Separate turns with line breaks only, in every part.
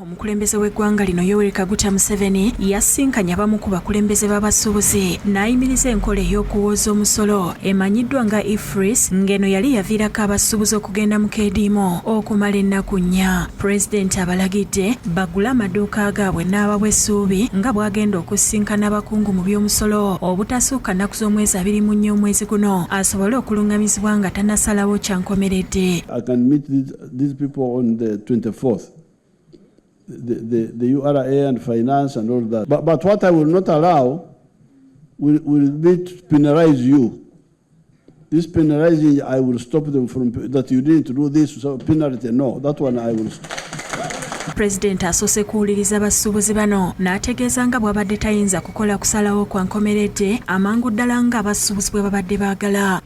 Omukulembeze w'eggwanga lino Yoweri Kaguta Museveni yasinkanye abamu ku bakulembeze b'abasuubuzi n'ayimiriza enkola ey'okuwooza omusolo emanyiddwa nga IFRIS ng'eno yali yaviirako abasuubuzi okugenda mu keediimo okumala ennaku 4. Pulezidenti abalagidde bagule amaduuka gaabwe n'abawa essuubi nga bw'agenda okusinkana abakungu mu by'omusolo obutasukka nnaku z'omwezi 24 omwezi guno asobole okulungamizibwa nga tannasalawo kyankomeredde.
I can meet these people on the 24th. The URA and finance and all that. But what I will not allow will be to penalize you. This penalizing, I will stop them from that you didn't do this, so penalty. No, that one I will stop.
President asose kuwuliriza abasuubuzi bano n'ategeeza nga bw'abadde tayinza kukola kusalawo kwa nkomeredde amangu ddala nga abasuubuzi bwe babadde baagala.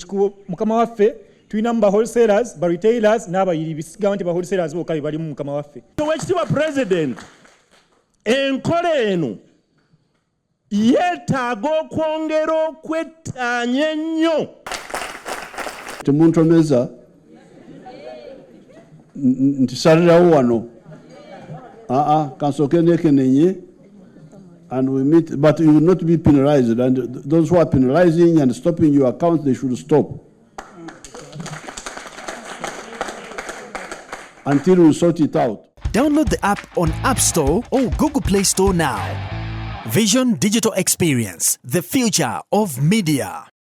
Mukama waffe tulina ba wholesalers, ba retailers n'abayiri bisigawo nti ba wholesalers bokka bali mu mukama waffe.
Oweekitiibwa President, enkola eno yeetaaga okwongera okwettaanya ennyo.
Temuntomeza nti salirawo wano. Kansooke neekenenye and we meet, but you will not be penalized, and those who are penalizing and stopping your account, they should stop. Until we sort it out.
Download the app on App Store or Google Play Store now. Vision Digital Experience, the future of media.